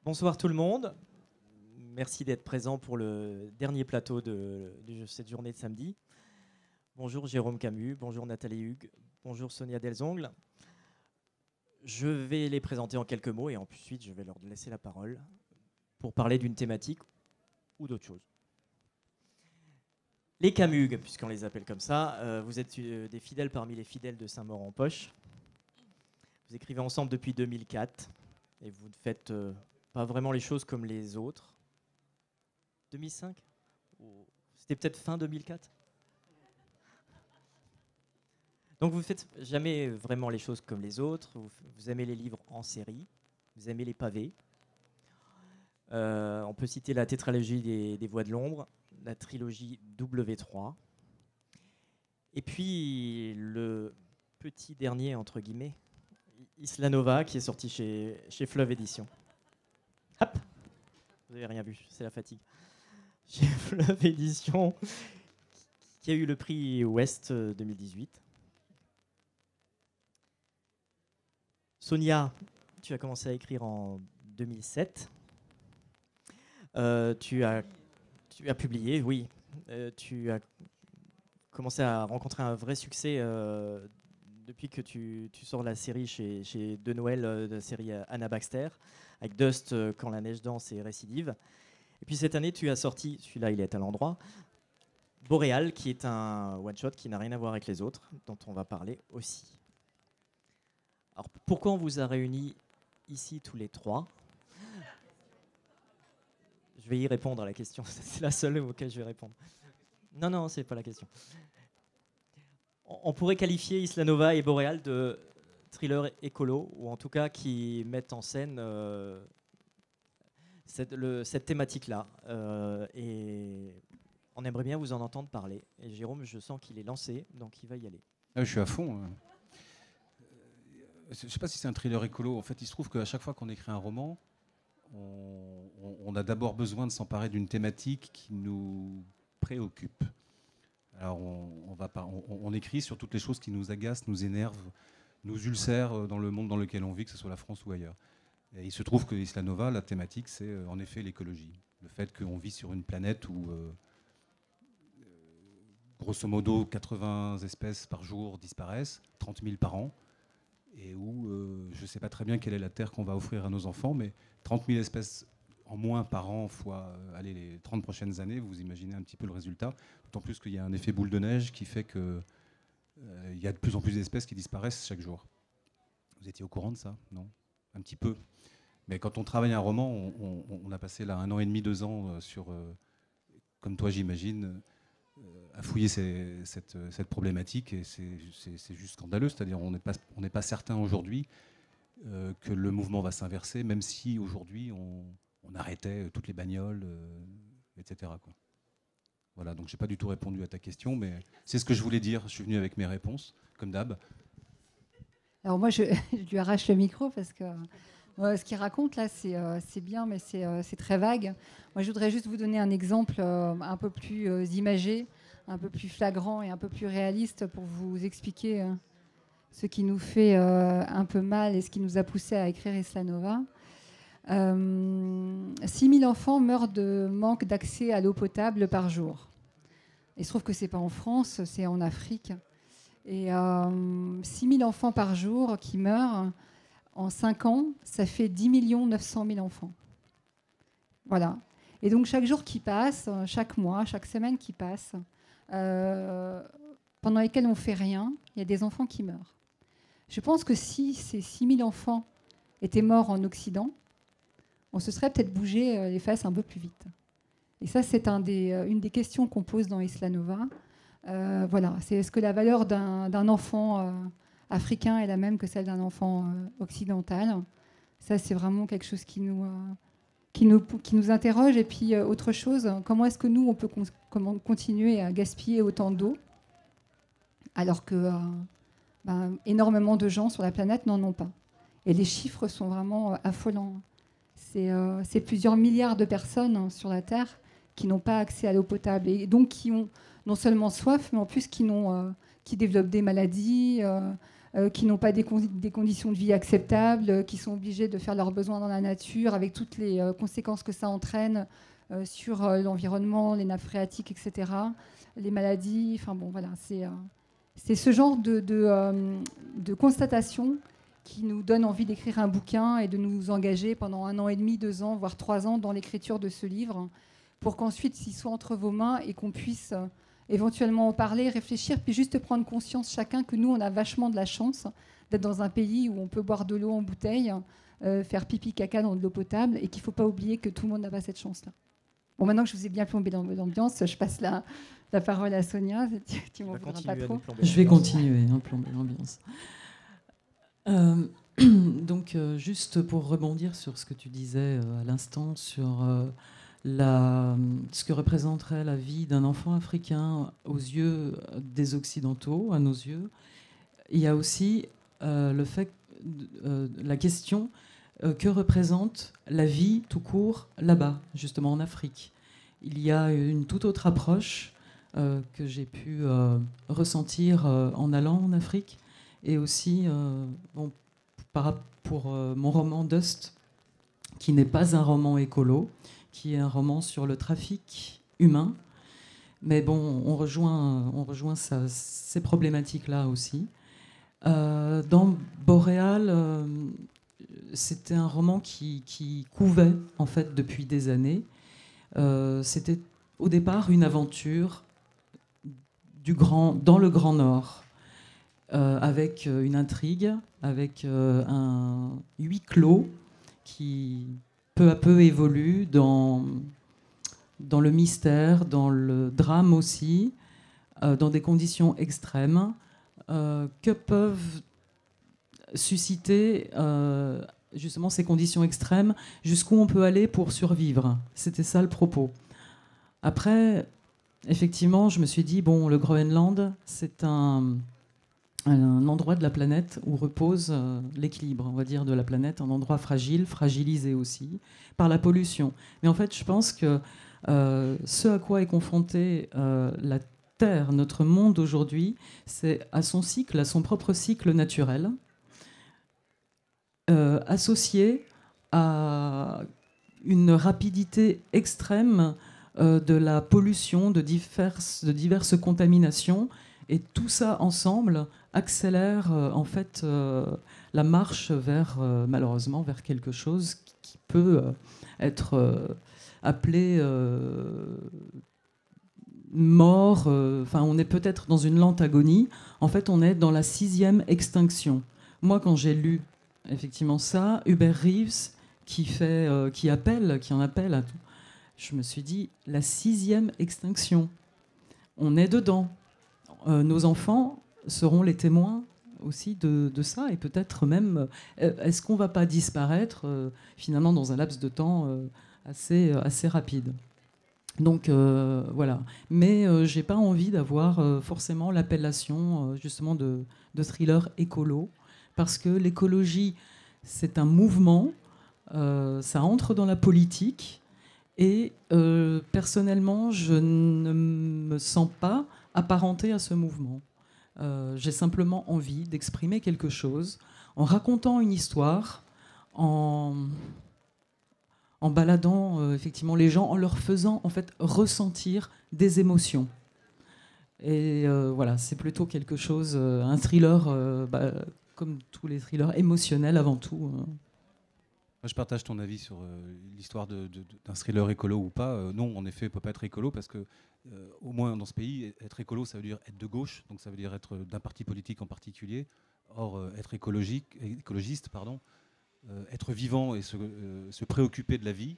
Bonsoir tout le monde. Merci d'être présent pour le dernier plateau de cette journée de samedi. Bonjour Jérôme Camus, bonjour Nathalie Hugues, bonjour Sonia Delzongle. Je vais les présenter en quelques mots et ensuite je vais leur laisser la parole pour parler d'une thématique ou d'autre chose. Les Camus, puisqu'on les appelle comme ça, vous êtes des fidèles parmi les fidèles de Saint-Maur-en-Poche. Vous écrivez ensemble depuis 2004 et vous ne faites pas vraiment les choses comme les autres. 2005 ? C'était peut-être fin 2004 ? Donc vous ne faites jamais vraiment les choses comme les autres. Vous aimez les livres en série, vous aimez les pavés. On peut citer la tétralogie des Voix de l'ombre, la trilogie W3. Et puis le petit dernier, entre guillemets, Isla Nova, qui est sorti chez Fleuve Édition. Hop, vous n'avez rien vu, c'est la fatigue. Chez Fleuve Édition, qui a eu le prix Ouest 2018. Sonia, tu as commencé à écrire en 2007. Tu as publié, oui. Tu as commencé à rencontrer un vrai succès depuis que tu sors la série chez De Noël, la série Anna Baxter, avec Dust, Quand la neige danse et Récidive. Et puis cette année, tu as sorti, celui-là il est à l'endroit, Boréal, qui est un one-shot qui n'a rien à voir avec les autres, dont on va parler aussi. Alors pourquoi on vous a réunis ici tous les trois ? Je vais y répondre à la question, c'est la seule auquel je vais répondre. Non, c'est pas la question. On pourrait qualifier Isla Nova et Boréal de thrillers écolo, ou en tout cas qui mettent en scène cette thématique-là. Et on aimerait bien vous en entendre parler. Et Jérôme, je sens qu'il est lancé, donc il va y aller. Je suis à fond. Je ne sais pas si c'est un thriller écolo. En fait, il se trouve qu'à chaque fois qu'on écrit un roman, on a d'abord besoin de s'emparer d'une thématique qui nous préoccupe. Alors on écrit sur toutes les choses qui nous agacent, nous énervent, nous ulcèrent dans le monde dans lequel on vit, que ce soit la France ou ailleurs. Et il se trouve que Isla Nova, la thématique, c'est en effet l'écologie. Le fait qu'on vit sur une planète où, grosso modo, 80 espèces par jour disparaissent, 30 000 par an, et où je ne sais pas très bien quelle est la terre qu'on va offrir à nos enfants, mais 30 000 espèces en moins par an fois les 30 prochaines années, vous imaginez un petit peu le résultat. D'autant plus qu'il y a un effet boule de neige qui fait qu'il y a de plus en plus d'espèces qui disparaissent chaque jour. Vous étiez au courant de ça ? Non ? Un petit peu. Mais quand on travaille un roman, on a passé là 1 an et demi, 2 ans sur, comme toi j'imagine, à fouiller cette problématique, et c'est juste scandaleux. C'est-à-dire on n'est pas certain aujourd'hui que le mouvement va s'inverser, même si aujourd'hui on arrêtait toutes les bagnoles, etc. quoi. Voilà, donc j'ai pas du tout répondu à ta question, mais c'est ce que je voulais dire. Je suis venu avec mes réponses, comme d'hab. Alors moi, je lui arrache le micro parce que ce qu'il raconte là, c'est bien, mais c'est très vague. Moi, je voudrais juste vous donner un exemple un peu plus imagé, un peu plus flagrant et un peu plus réaliste pour vous expliquer ce qui nous fait un peu mal et ce qui nous a poussé à écrire Isla Nova. 6 000 enfants meurent de manque d'accès à l'eau potable par jour. Il se trouve que ce n'est pas en France, c'est en Afrique. Et 6 000 enfants par jour qui meurent en 5 ans, ça fait 10 900 000 enfants. Voilà. Et donc chaque jour qui passe, chaque mois, chaque semaine qui passe, pendant lesquelles on ne fait rien, il y a des enfants qui meurent. Je pense que si ces 6 000 enfants étaient morts en Occident, on se serait peut-être bougé les fesses un peu plus vite. Et ça, c'est une des questions qu'on pose dans Isla Nova. Voilà, c'est est-ce que la valeur d'un enfant africain est la même que celle d'un enfant occidental ? Ça, c'est vraiment quelque chose qui nous interroge. Et puis, autre chose, comment est-ce que nous, on peut continuer à gaspiller autant d'eau alors que énormément de gens sur la planète n'en ont pas ? Et les chiffres sont vraiment affolants. C'est plusieurs milliards de personnes sur la Terre qui n'ont pas accès à l'eau potable et donc qui ont non seulement soif, mais en plus qui développent des maladies, qui n'ont pas des conditions de vie acceptables, qui sont obligés de faire leurs besoins dans la nature, avec toutes les conséquences que ça entraîne sur l'environnement, les nappes phréatiques, etc., les maladies. Enfin bon, voilà, c'est ce genre de constatation qui nous donne envie d'écrire un bouquin et de nous engager pendant 1 an et demi, 2 ans, voire 3 ans dans l'écriture de ce livre, pour qu'ensuite, s'il soit entre vos mains et qu'on puisse éventuellement en parler, réfléchir, puis juste prendre conscience chacun que nous, on a vachement de la chance d'être dans un pays où on peut boire de l'eau en bouteille, faire pipi caca dans de l'eau potable, et qu'il ne faut pas oublier que tout le monde n'a pas cette chance-là. Bon, maintenant que je vous ai bien plombé dans l'ambiance, je passe la parole à Sonia. Tu m'en voudras pas trop. Je vais continuer à plomber l'ambiance. Donc, juste pour rebondir sur ce que tu disais à l'instant, sur ce que représenterait la vie d'un enfant africain aux yeux des Occidentaux, à nos yeux, il y a aussi le fait, la question que représente la vie tout court là-bas, justement en Afrique. Il y a une toute autre approche que j'ai pu ressentir en allant en Afrique, et aussi pour mon roman Dust, qui n'est pas un roman écolo, qui est un roman sur le trafic humain. Mais bon, on rejoint ces problématiques-là aussi. Dans Boréal, c'était un roman qui couvait, en fait, depuis des années. C'était au départ une aventure dans le Grand Nord, avec une intrigue, avec un huis clos qui peu à peu évolue dans le mystère, dans le drame aussi, dans des conditions extrêmes que peuvent susciter justement ces conditions extrêmes, jusqu'où on peut aller pour survivre. C'était ça le propos. Après, effectivement, je me suis dit, bon, le Groenland, c'est un endroit de la planète où repose l'équilibre, on va dire, de la planète, un endroit fragile, fragilisé aussi par la pollution. Mais en fait, je pense que ce à quoi est confrontée la Terre, notre monde aujourd'hui, c'est à son cycle, à son propre cycle naturel, associé à une rapidité extrême de la pollution, de diverses contaminations, et tout ça ensemble accélère en fait la marche vers, malheureusement, vers quelque chose qui peut être appelé mort. Enfin, on est peut-être dans une lente agonie. En fait, on est dans la 6e extinction. Moi, quand j'ai lu effectivement ça, Hubert Reeves qui en appelle à tout, je me suis dit, la 6e extinction, on est dedans. Nos enfants seront les témoins aussi de ça, et peut-être même, est-ce qu'on ne va pas disparaître finalement dans un laps de temps assez rapide. Donc voilà. Mais je n'ai pas envie d'avoir forcément l'appellation justement de thriller écolo, parce que l'écologie, c'est un mouvement, ça entre dans la politique, et personnellement, je ne me sens pas apparentée à ce mouvement. J'ai simplement envie d'exprimer quelque chose en racontant une histoire, en baladant effectivement les gens, en leur faisant en fait ressentir des émotions. Et voilà, c'est plutôt quelque chose, un thriller, comme tous les thrillers, émotionnels avant tout. Moi, je partage ton avis sur l'histoire d'un thriller écolo ou pas. Non, en effet, on ne peut pas être écolo parce que, au moins dans ce pays, être écolo, ça veut dire être de gauche, donc ça veut dire être d'un parti politique en particulier. Or, être écologiste, être vivant et se préoccuper de la vie,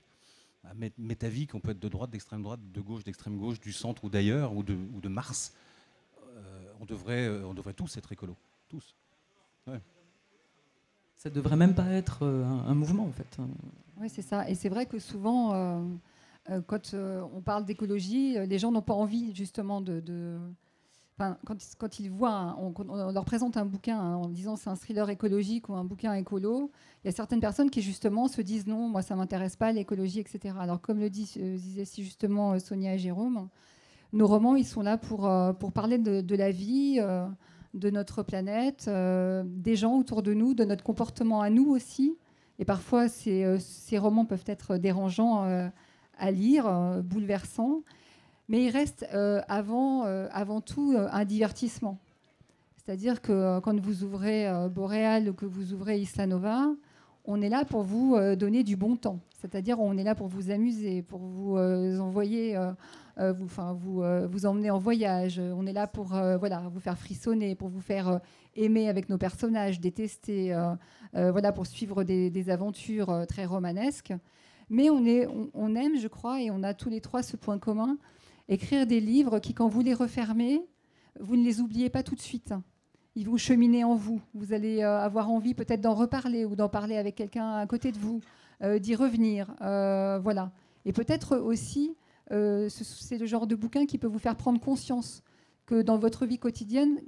métavique, on peut être de droite, d'extrême droite, de gauche, d'extrême gauche, du centre ou d'ailleurs, ou de Mars. On devrait tous être écolos, tous. Ouais. Ça ne devrait même pas être un mouvement, en fait. Oui, c'est ça. Et c'est vrai que souvent, quand on parle d'écologie, les gens n'ont pas envie, justement, Enfin, quand ils voient, on leur présente un bouquin en disant c'est un thriller écologique ou un bouquin écolo, il y a certaines personnes qui, justement, se disent non, moi, ça ne m'intéresse pas, l'écologie, etc. Alors, comme le disaient si justement Sonia et Jérôme, nos romans, ils sont là pour parler de la vie, de notre planète, des gens autour de nous, de notre comportement à nous aussi. Et parfois, ces romans peuvent être dérangeants à lire, bouleversants. Mais ils restent avant tout un divertissement. C'est-à-dire que quand vous ouvrez Boréal ou que vous ouvrez Isla Nova, on est là pour vous donner du bon temps. C'est-à-dire on est là pour vous amuser, pour vous envoyer, vous emmener en voyage. On est là pour vous faire frissonner, pour vous faire aimer avec nos personnages, détester, pour suivre des aventures très romanesques. Mais on aime, je crois, et on a tous les trois ce point commun, écrire des livres qui, quand vous les refermez, vous ne les oubliez pas tout de suite. Ils vont cheminer en vous. Vous allez avoir envie peut-être d'en reparler ou d'en parler avec quelqu'un à côté de vous, d'y revenir. Voilà. Et peut-être aussi, c'est le genre de bouquin qui peut vous faire prendre conscience que dans votre vie quotidienne,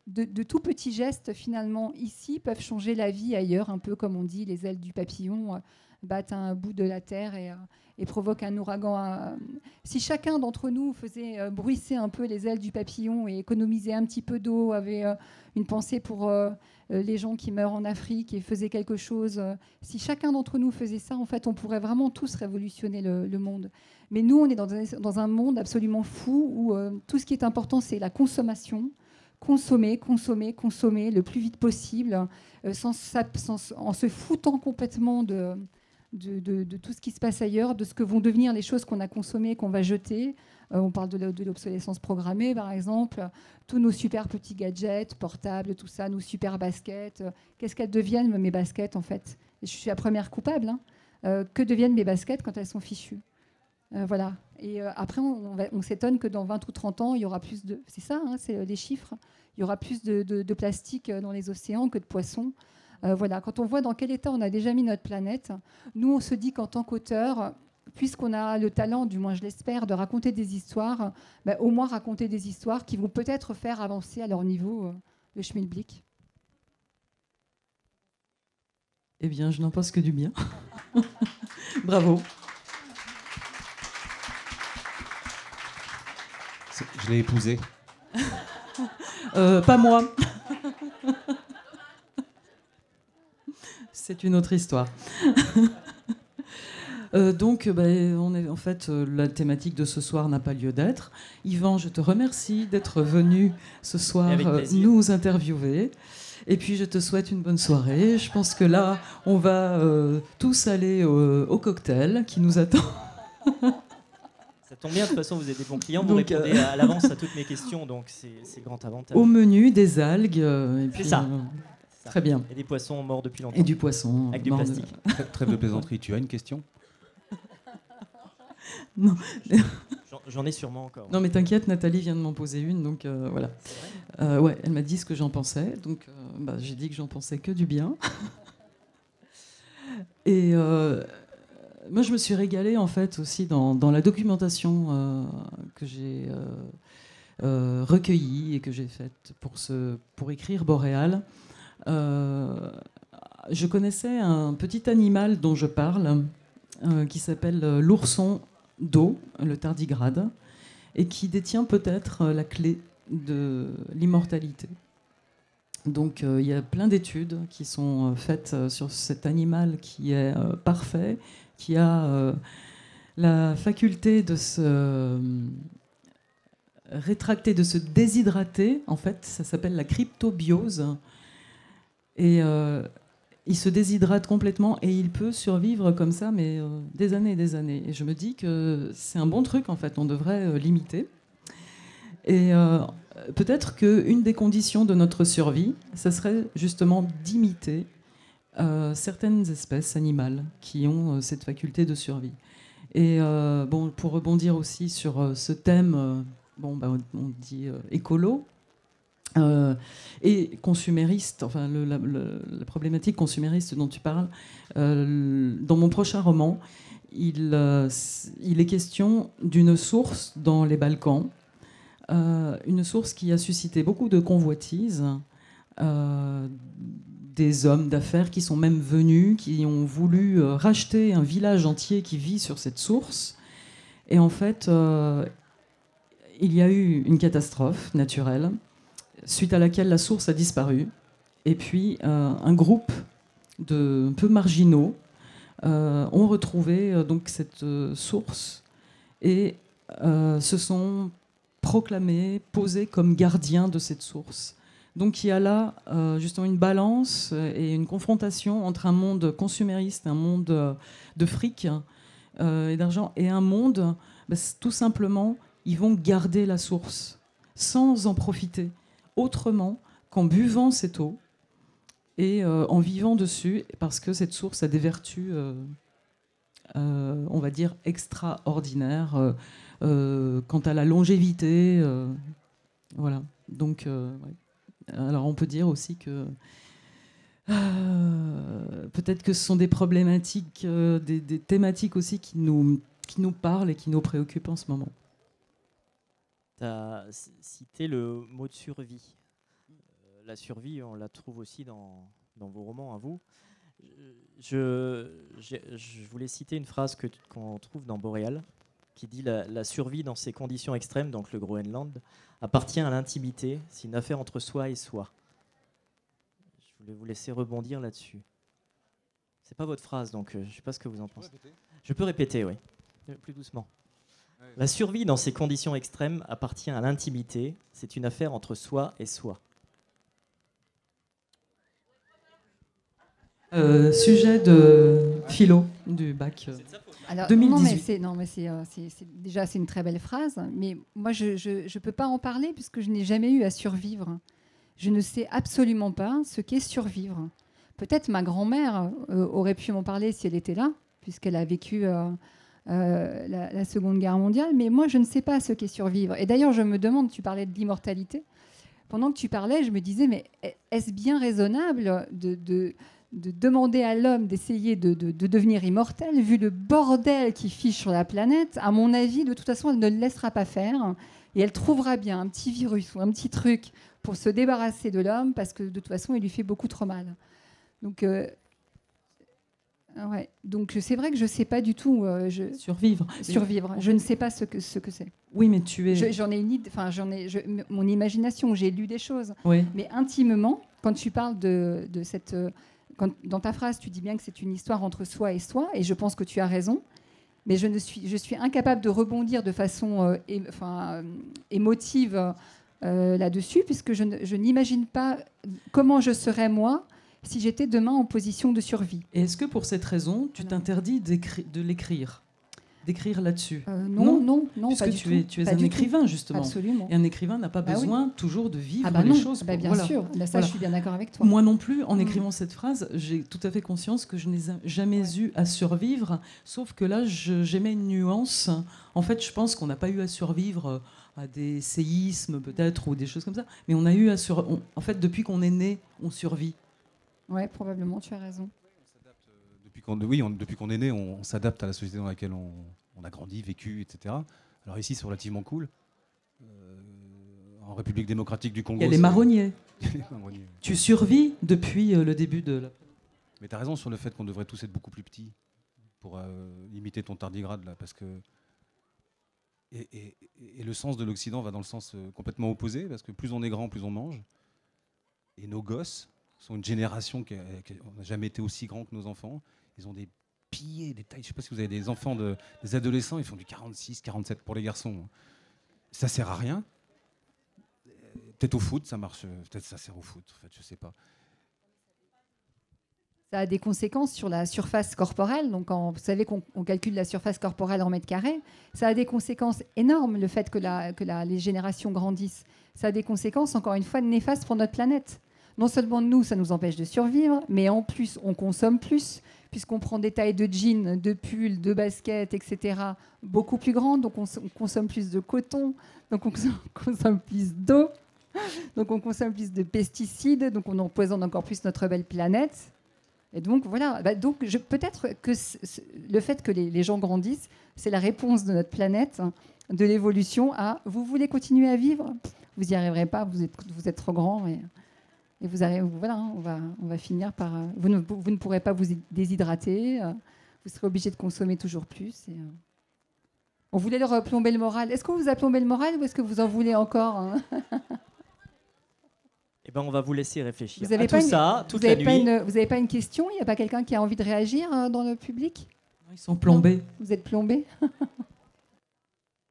de tout petits gestes, finalement, ici, peuvent changer la vie ailleurs, un peu comme on dit, les ailes du papillon battent un bout de la terre et provoquent un ouragan. Si chacun d'entre nous faisait bruisser un peu les ailes du papillon et économisait un petit peu d'eau, avait une pensée pour les gens qui meurent en Afrique et faisait quelque chose, si chacun d'entre nous faisait ça, en fait, on pourrait vraiment tous révolutionner le monde. Mais nous, on est dans un monde absolument fou où tout ce qui est important, c'est la consommation. Consommer le plus vite possible, en se foutant complètement de tout ce qui se passe ailleurs, de ce que vont devenir les choses qu'on a consommées, qu'on va jeter. On parle de l'obsolescence programmée, par exemple. Tous nos super petits gadgets, portables, tout ça, nos super baskets. Qu'est-ce qu'elles deviennent, mes baskets, en fait? Je suis la première coupable. Que deviennent mes baskets quand elles sont fichues? Voilà. Et après, on s'étonne que dans 20 ou 30 ans, il y aura plus de... C'est ça, c'est les chiffres. Il y aura plus de plastique dans les océans que de poissons. Voilà. Quand on voit dans quel état on a déjà mis notre planète, nous, on se dit qu'en tant qu'auteur, puisqu'on a le talent, du moins je l'espère, de raconter des histoires, au moins raconter des histoires qui vont peut-être faire avancer à leur niveau le schmilblick. Eh bien, je n'en pense que du bien. Bravo. Je l'ai épousée. Pas moi. C'est une autre histoire. Donc, on est, en fait, la thématique de ce soir n'a pas lieu d'être. Yvan, je te remercie d'être venu ce soir nous interviewer. Et puis, je te souhaite une bonne soirée. Je pense que là, on va tous aller au cocktail qui nous attend. Ça tombe bien, de toute façon, vous êtes des bons clients, vous répondez à l'avance à toutes mes questions, donc c'est grand avantage. Au menu, des algues. Et puis, c'est ça. Très bien. Et des poissons morts depuis longtemps. Et du poisson. Avec du plastique. Trêve de plaisanterie, tu as une question? Non. J'en ai sûrement encore. Non, mais t'inquiète, Nathalie vient de m'en poser une, donc voilà. Ouais, elle m'a dit ce que j'en pensais, donc j'ai dit que j'en pensais que du bien. Et moi, je me suis régalée, en fait, aussi dans la documentation que j'ai recueillie et que j'ai faite pour écrire Boréal. Je connaissais un petit animal dont je parle, qui s'appelle l'ourson d'eau, le tardigrade, et qui détient peut-être la clé de l'immortalité. Donc il y a plein d'études qui sont faites sur cet animal qui est parfait, qui a la faculté de se rétracter, de se déshydrater. En fait, ça s'appelle la cryptobiose. Et il se déshydrate complètement et il peut survivre comme ça, mais des années et des années. Et je me dis que c'est un bon truc, en fait, on devrait l'imiter. Et peut-être qu'une des conditions de notre survie, ça serait justement d'imiter certaines espèces animales qui ont cette faculté de survie. Et pour rebondir aussi sur ce thème, on dit écolo, et consumériste, enfin la problématique consumériste dont tu parles, dans mon prochain roman, il est question d'une source dans les Balkans, une source qui a suscité beaucoup de convoitises, des hommes d'affaires qui sont même venus, qui ont voulu racheter un village entier qui vit sur cette source. Et en fait, il y a eu une catastrophe naturelle. suite à laquelle la source a disparu. Et puis, un groupe un peu marginaux ont retrouvé donc cette source et se sont proclamés, posés comme gardiens de cette source. Donc il y a là justement une balance et une confrontation entre un monde consumériste, un monde de fric et d'argent, et un monde, tout simplement, ils vont garder la source sans en profiter autrement qu'en buvant cette eau et en vivant dessus, parce que cette source a des vertus, on va dire, extraordinaires quant à la longévité. Voilà. Donc, ouais. Alors on peut dire aussi que peut-être que ce sont des problématiques, des thématiques aussi qui nous parlent et qui nous préoccupent en ce moment. Tu as cité le mot de survie. La survie, on la trouve aussi dans vos romans à vous. Je voulais citer une phrase qu'on trouve dans Boréal, qui dit la survie dans ces conditions extrêmes, donc le Groenland, appartient à l'intimité, c'est une affaire entre soi et soi. Je voulais vous laisser rebondir là-dessus. C'est pas votre phrase, donc je ne sais pas ce que vous en pensez. Je peux répéter, oui, plus doucement. La survie dans ces conditions extrêmes appartient à l'intimité, c'est une affaire entre soi et soi. Sujet de philo du bac Alors, 2018. Non, mais déjà, c'est une très belle phrase. Mais moi, je ne peux pas en parler puisque je n'ai jamais eu à survivre. Je ne sais absolument pas ce qu'est survivre. Peut-être ma grand-mère aurait pu m'en parler si elle était là, puisqu'elle a vécu la Seconde Guerre mondiale. Mais moi, je ne sais pas ce qu'est survivre. Et d'ailleurs, je me demande, tu parlais de l'immortalité. Pendant que tu parlais, je me disais, mais est-ce bien raisonnable de demander à l'homme d'essayer de devenir immortel, vu le bordel qui fiche sur la planète? À mon avis, de toute façon, elle ne le laissera pas faire. Et elle trouvera bien un petit virus ou un petit truc pour se débarrasser de l'homme, parce que de toute façon, il lui fait beaucoup trop mal. Donc, ouais. Donc c'est vrai que je ne sais pas du tout... Survivre. Je ne sais pas ce que c'est. Oui, mais tu es... J'en ai une idée, mon imagination, j'ai lu des choses. Oui. Mais intimement, quand tu parles de cette... dans ta phrase, tu dis bien que c'est une histoire entre soi et soi, et je pense que tu as raison. Mais je suis incapable de rebondir de façon émotive là-dessus, puisque je n'imagine pas comment je serais, moi, si j'étais demain en position de survie. Et est-ce que pour cette raison, tu t'interdis de l'écrire, d'écrire là-dessus? Non, puisque pas du tu tout. es un écrivain, justement. Absolument. Et un écrivain n'a pas besoin toujours de vivre les choses. Bien sûr, ça, je suis bien d'accord avec toi. Moi non plus, en écrivant cette phrase, j'ai tout à fait conscience que je n'ai jamais eu à survivre, sauf que là, j'émets une nuance. En fait, je pense qu'on n'a pas eu à survivre à des séismes, peut-être, ou des choses comme ça, mais on a eu à survivre. En fait, depuis qu'on est né, on survit. Oui, probablement, tu as raison. Depuis qu'on est né, on s'adapte à la société dans laquelle on a grandi, vécu, etc. Alors ici, c'est relativement cool. En République démocratique du Congo... Il y a les marronniers. Les marronniers. Tu survis depuis le début de la... Mais tu as raison sur le fait qu'on devrait tous être beaucoup plus petits pour imiter ton tardigrade, là, parce que... Et le sens de l'Occident va dans le sens complètement opposé, parce que plus on est grand, plus on mange. Et nos gosses sont une génération qui n'a jamais été aussi grand que nos enfants. Ils ont des pieds, des tailles. Je ne sais pas si vous avez des enfants, des adolescents, ils font du 46, 47 pour les garçons. Ça ne sert à rien. Peut-être au foot, ça marche. Peut-être ça sert au foot, en fait, je ne sais pas. Ça a des conséquences sur la surface corporelle. Donc, vous savez qu'on calcule la surface corporelle en mètres carrés. Ça a des conséquences énormes, le fait que les générations grandissent. Ça a des conséquences, encore une fois, néfastes pour notre planète. Non seulement nous, ça nous empêche de survivre, mais en plus, on consomme plus, puisqu'on prend des tailles de jeans, de pulls, de baskets, etc., beaucoup plus grandes. Donc, on consomme plus de coton, donc on consomme plus d'eau, donc on consomme plus de pesticides, donc on empoisonne encore plus notre belle planète. Et donc, voilà. Donc, peut-être que le fait que les gens grandissent, c'est la réponse de notre planète, de l'évolution à « vous voulez continuer à vivre ? Vous n'y arriverez pas, vous êtes trop grand. » Et vous arrivez, voilà, on va finir par... Vous ne pourrez pas vous déshydrater, vous serez obligé de consommer toujours plus. On voulait leur plomber le moral. Est-ce qu'on vous a plombé le moral ou est-ce que vous en voulez encore, hein? Eh ben, on va vous laisser réfléchir Vous avez à pas tout une- ça toute Vous la n'avez pas, nuit. vous avez pas une question? Il n'y a pas quelqu'un qui a envie de réagir dans le public? Ils sont plombés. Vous êtes plombé.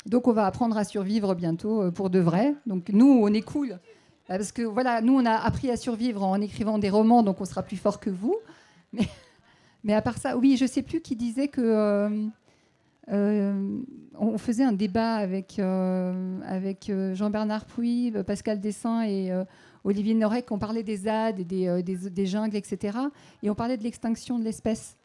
Donc on va apprendre à survivre bientôt pour de vrai. Donc nous, on est cool. Parce que voilà, nous, on a appris à survivre en écrivant des romans, donc on sera plus fort que vous. Mais à part ça, oui, je ne sais plus qui disait que on faisait un débat avec Jean-Bernard Pouy, Pascal Dessin et Olivier Norek. On parlait des ZAD et des jungles, etc. Et on parlait de l'extinction de l'espèce.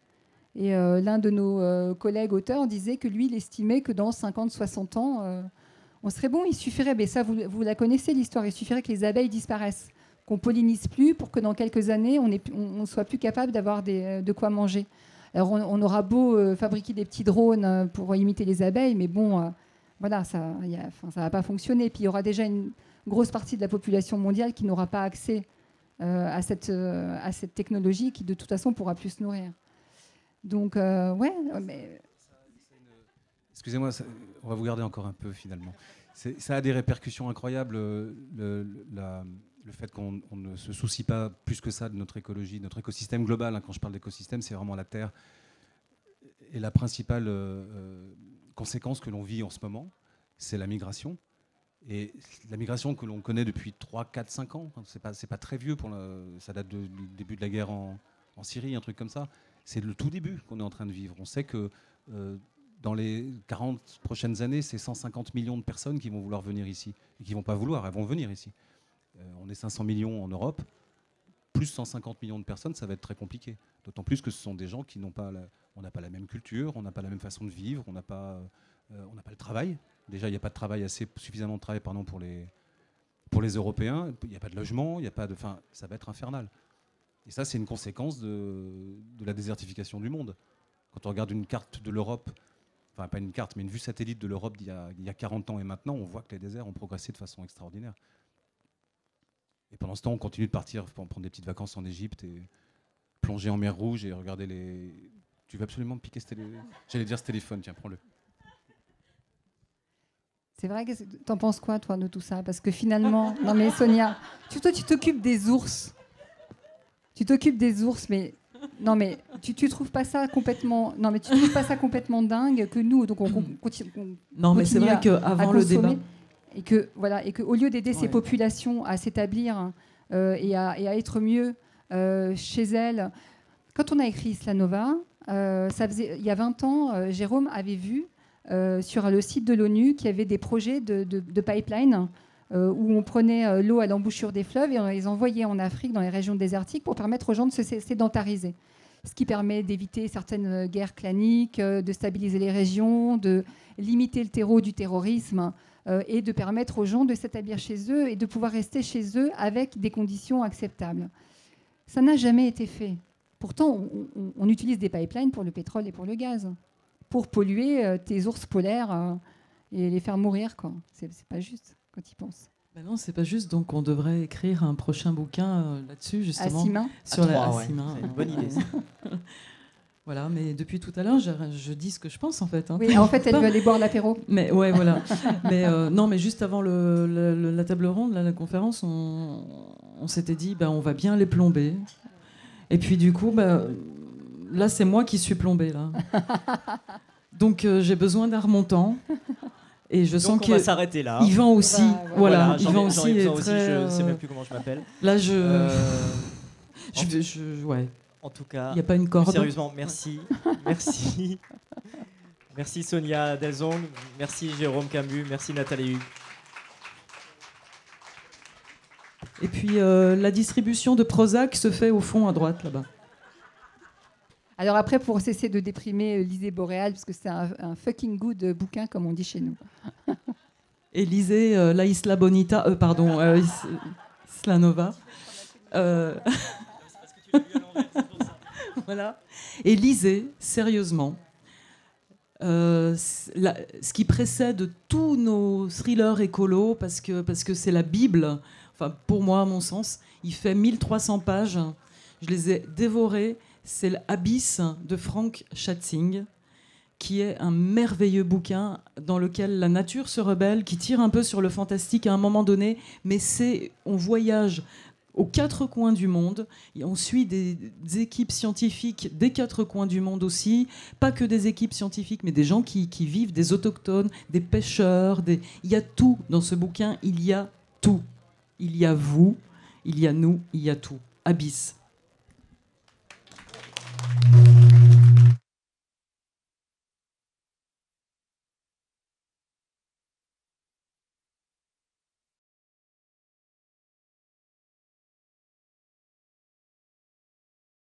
Et l'un de nos collègues auteurs disait que lui, il estimait que dans 50-60 ans, on serait bon. Il suffirait, mais ça, vous la connaissez l'histoire, il suffirait que les abeilles disparaissent, qu'on pollinise plus pour que dans quelques années, on soit plus capable d'avoir de quoi manger. Alors on aura beau fabriquer des petits drones pour imiter les abeilles, mais bon, voilà, ça va pas fonctionner. Puis il y aura déjà une grosse partie de la population mondiale qui n'aura pas accès à cette technologie qui, de toute façon, pourra plus se nourrir. Donc, ouais. Mais... Excusez-moi, on va vous garder encore un peu finalement. Ça a des répercussions incroyables, le fait qu'on ne se soucie pas plus que ça de notre écologie, de notre écosystème global. Quand je parle d'écosystème, c'est vraiment la Terre. Et la principale conséquence que l'on vit en ce moment, c'est la migration. Et la migration que l'on connaît depuis 3, 4, 5 ans, c'est pas très vieux, ça date du début de la guerre en Syrie, un truc comme ça. C'est le tout début qu'on est en train de vivre. On sait que dans les 40 prochaines années, c'est 150 millions de personnes qui vont vouloir venir ici. Et qui ne vont pas vouloir, elles vont venir ici. On est 500 millions en Europe. Plus 150 millions de personnes, ça va être très compliqué. D'autant plus que ce sont des gens qui n'ont pas... On n'a pas la même culture, on n'a pas la même façon de vivre, on n'a pas le travail. Déjà, il n'y a pas de travail suffisamment de travail pour les Européens. Il n'y a pas de logement, il y a pas de... Enfin, ça va être infernal. Et ça, c'est une conséquence de la désertification du monde. Quand on regarde une carte de l'Europe, enfin pas une carte, mais une vue satellite de l'Europe d'il y a 40 ans et maintenant, on voit que les déserts ont progressé de façon extraordinaire. Et pendant ce temps, on continue de partir pour prendre des petites vacances en Égypte et plonger en mer Rouge et regarder les... Tu veux absolument me piquer ce téléphone? J'allais dire ce téléphone, tiens, prends-le. C'est vrai que t'en penses quoi, toi, de tout ça? Parce que finalement... Non mais Sonia, toi, tu t'occupes des ours. Tu t'occupes des ours, mais... Non mais tu trouves pas ça complètement... Non mais tu trouves pas ça complètement dingue que nous, donc on continue... Non mais c'est vrai qu'avant le débat... Et que voilà, et que au lieu d'aider ces populations à s'établir et à être mieux chez elles, quand on a écrit Isla Nova, il y a 20 ans, Jérôme avait vu sur le site de l'ONU qu'il y avait des projets de pipeline où on prenait l'eau à l'embouchure des fleuves et on les envoyait en Afrique, dans les régions désertiques, pour permettre aux gens de se sédentariser. Ce qui permet d'éviter certaines guerres claniques, de stabiliser les régions, de limiter le terreau du terrorisme et de permettre aux gens de s'établir chez eux et de pouvoir rester chez eux avec des conditions acceptables. Ça n'a jamais été fait. Pourtant, on utilise des pipelines pour le pétrole et pour le gaz, pour polluer tes ours polaires et les faire mourir, quoi. C'est pas juste quand ils pensent. Ben non, c'est pas juste. Donc, on devrait écrire un prochain bouquin là-dessus, justement. À 6 mains. Sur à 3, à 6 mains. C'est une bonne idée. Ça. Voilà, mais depuis tout à l'heure, je dis ce que je pense, en fait. Hein. Oui, en fait, elle veut aller boire l'apéro. Mais ouais, voilà. Mais non, mais juste avant la table ronde, la conférence, on s'était dit, on va bien les plomber. Et puis, du coup, là, c'est moi qui suis plombée, là. Donc, j'ai besoin d'un remontant. Et je sens on va s'arrêter là. Yvan aussi, Voilà, Yvan aussi est aussi, très... je sais même plus comment je m'appelle. Là, ouais. En tout cas, il n'y a pas une corde. Sérieusement, merci. Merci. Merci Sonia Delzong, merci Jérôme Camus, merci Nathalie Hugues. Et puis, la distribution de Prozac se fait au fond à droite, là-bas. Alors après, pour cesser de déprimer, lisez Boréal, parce que c'est un fucking good bouquin, comme on dit chez nous. Et lisez La Isla Bonita, Isla Nova. Voilà. Et lisez, sérieusement, ce qui précède tous nos thrillers écolos, parce que c'est la Bible, enfin, pour moi, à mon sens. Il fait 1300 pages. Je les ai dévorés. C'est l'Abysse de Frank Schatzing, qui est un merveilleux bouquin dans lequel la nature se rebelle, qui tire un peu sur le fantastique à un moment donné, mais on voyage aux quatre coins du monde. Et on suit des équipes scientifiques des quatre coins du monde aussi. Pas que des équipes scientifiques, mais des gens qui vivent, des autochtones, des pêcheurs. Il y a tout dans ce bouquin. Il y a tout. Il y a vous, il y a nous, il y a tout. Abysse.